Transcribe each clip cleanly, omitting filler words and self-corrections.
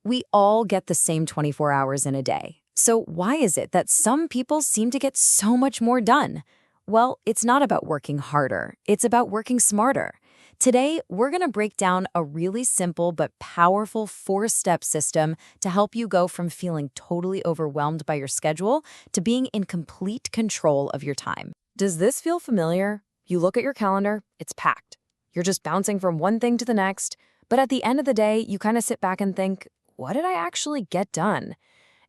We all get the same 24 hours in a day. So why is it that some people seem to get so much more done? Well, it's not about working harder. It's about working smarter. Today, we're going to break down a really simple but powerful four-step system to help you go from feeling totally overwhelmed by your schedule to being in complete control of your time. Does this feel familiar? You look at your calendar, it's packed. You're just bouncing from one thing to the next. But at the end of the day, you kind of sit back and think, what did I actually get done?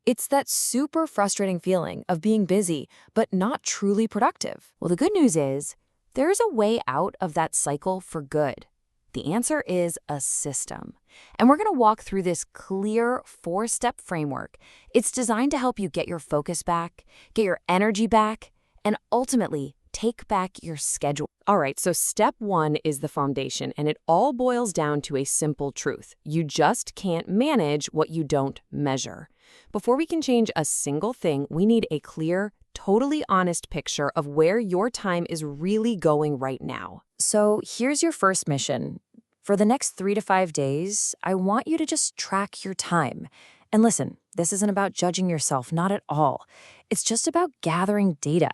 It's that super frustrating feeling of being busy, but not truly productive. Well, the good news is, there's a way out of that cycle for good. The answer is a system. And we're going to walk through this clear four-step framework. It's designed to help you get your focus back, get your energy back, and ultimately take back your schedule. All right, so step one is the foundation, and it all boils down to a simple truth. You just can't manage what you don't measure. Before we can change a single thing, we need a clear, totally honest picture of where your time is really going right now. So here's your first mission. For the next 3 to 5 days, I want you to just track your time. And listen, this isn't about judging yourself, not at all. It's just about gathering data.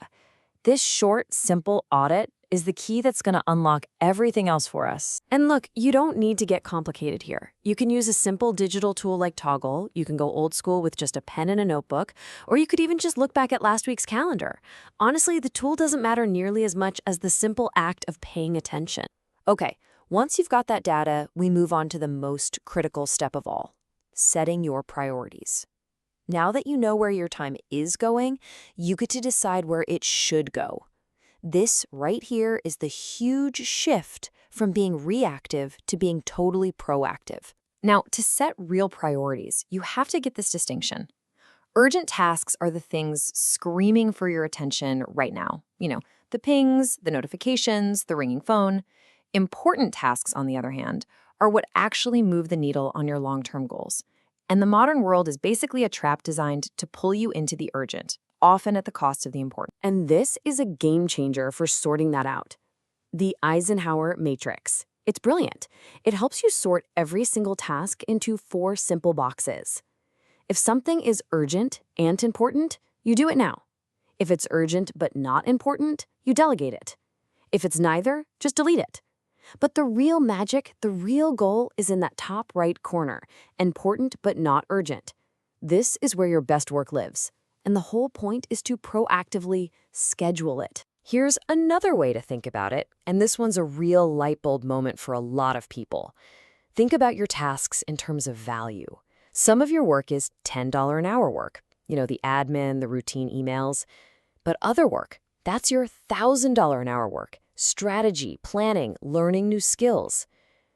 This short, simple audit is the key that's going to unlock everything else for us. And look, you don't need to get complicated here. You can use a simple digital tool like Toggle, you can go old school with just a pen and a notebook, or you could even just look back at last week's calendar. Honestly, the tool doesn't matter nearly as much as the simple act of paying attention. Okay, once you've got that data, we move on to the most critical step of all, setting your priorities. Now that you know where your time is going, you get to decide where it should go. This right here is the huge shift from being reactive to being totally proactive. Now, to set real priorities, you have to get this distinction. Urgent tasks are the things screaming for your attention right now. The pings, the notifications, the ringing phone. Important tasks, on the other hand, are what actually move the needle on your long-term goals. And the modern world is basically a trap designed to pull you into the urgent, often at the cost of the important. And this is a game changer for sorting that out. The Eisenhower Matrix. It's brilliant. It helps you sort every single task into 4 simple boxes. If something is urgent and important, you do it now. If it's urgent but not important, you delegate it. If it's neither, just delete it. But the real magic, the real goal is in that top right corner, important but not urgent. This is where your best work lives. And the whole point is to proactively schedule it. Here's another way to think about it, and this one's a real light bulb moment for a lot of people. Think about your tasks in terms of value. Some of your work is $10 an hour work, the admin, the routine emails. But other work, that's your $1,000 an hour work. Strategy, planning, learning new skills.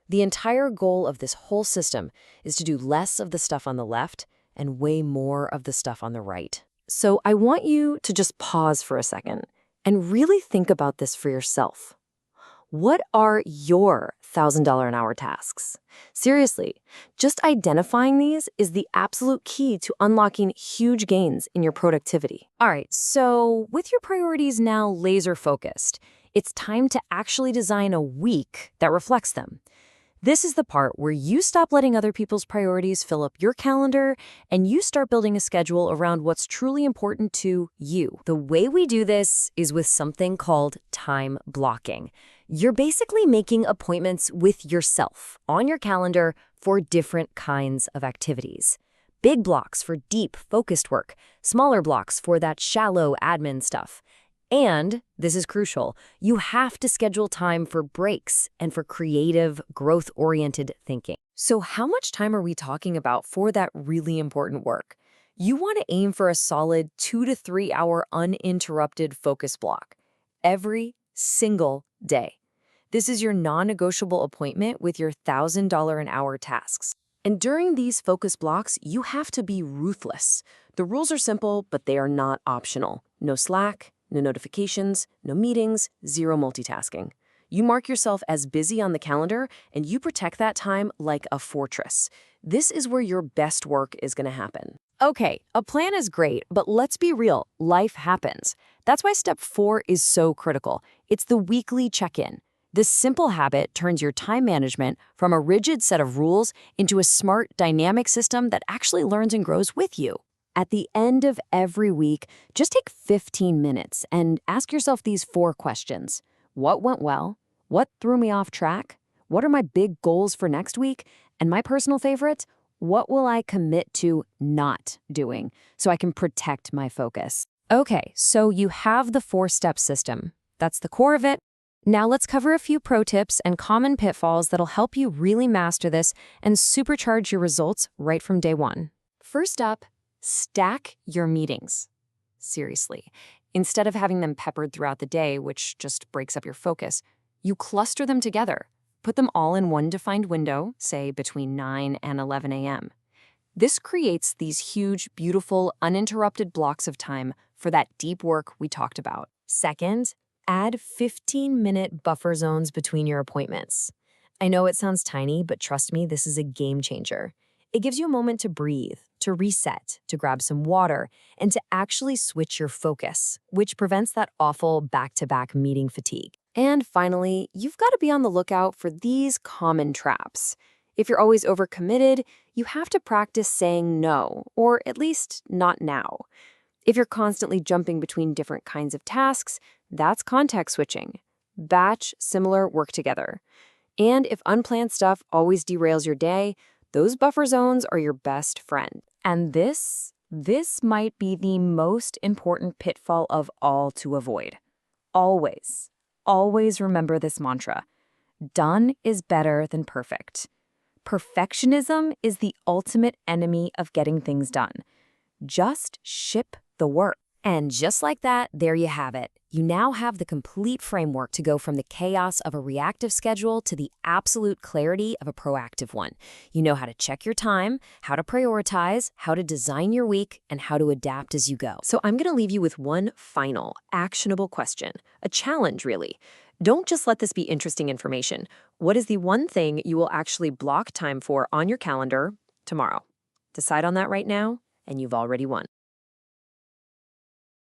The entire goal of this whole system is to do less of the stuff on the left and way more of the stuff on the right. So I want you to just pause for a second and really think about this for yourself. What are your $1,000 an hour tasks? Seriously, just identifying these is the absolute key to unlocking huge gains in your productivity. All right, so with your priorities now laser focused, it's time to actually design a week that reflects them. This is the part where you stop letting other people's priorities fill up your calendar and you start building a schedule around what's truly important to you. The way we do this is with something called time blocking. You're basically making appointments with yourself on your calendar for different kinds of activities. Big blocks for deep, focused work, smaller blocks for that shallow admin stuff. And, this is crucial, you have to schedule time for breaks and for creative, growth-oriented thinking. So how much time are we talking about for that really important work? You want to aim for a solid 2 to 3 hour uninterrupted focus block every single day. This is your non-negotiable appointment with your $1,000 an hour tasks. And during these focus blocks, you have to be ruthless. The rules are simple, but they are not optional. No Slack, no notifications, no meetings, zero multitasking. You mark yourself as busy on the calendar, and you protect that time like a fortress. This is where your best work is going to happen. Okay, a plan is great, but let's be real, life happens. That's why step 4 is so critical. It's the weekly check-in. This simple habit turns your time management from a rigid set of rules into a smart, dynamic system that actually learns and grows with you. At the end of every week, just take 15 minutes and ask yourself these 4 questions. What went well? What threw me off track? What are my big goals for next week? And my personal favorite, what will I commit to not doing so I can protect my focus? Okay, so you have the 4-step system. That's the core of it. Now let's cover a few pro tips and common pitfalls that'll help you really master this and supercharge your results right from day one. First up, stack your meetings. Seriously, instead of having them peppered throughout the day, which just breaks up your focus, you cluster them together. Put them all in one defined window, say between 9 and 11 a.m. This creates these huge, beautiful, uninterrupted blocks of time for that deep work we talked about. Second, add 15-minute buffer zones between your appointments. I know it sounds tiny, but trust me, this is a game changer. It gives you a moment to breathe, to reset, to grab some water, and to actually switch your focus, which prevents that awful back-to-back meeting fatigue. And finally, you've got to be on the lookout for these common traps. If you're always overcommitted, you have to practice saying no, or at least not now. If you're constantly jumping between different kinds of tasks, that's context switching. Batch similar work together. And if unplanned stuff always derails your day, those buffer zones are your best friend. And this might be the most important pitfall of all to avoid. Always remember this mantra. Done is better than perfect. Perfectionism is the ultimate enemy of getting things done. Just ship the work. And just like that, there you have it. You now have the complete framework to go from the chaos of a reactive schedule to the absolute clarity of a proactive one. You know how to check your time, how to prioritize, how to design your week, and how to adapt as you go. So I'm going to leave you with one final, actionable question, a challenge really. Don't just let this be interesting information. What is the one thing you will actually block time for on your calendar tomorrow? Decide on that right now, and you've already won.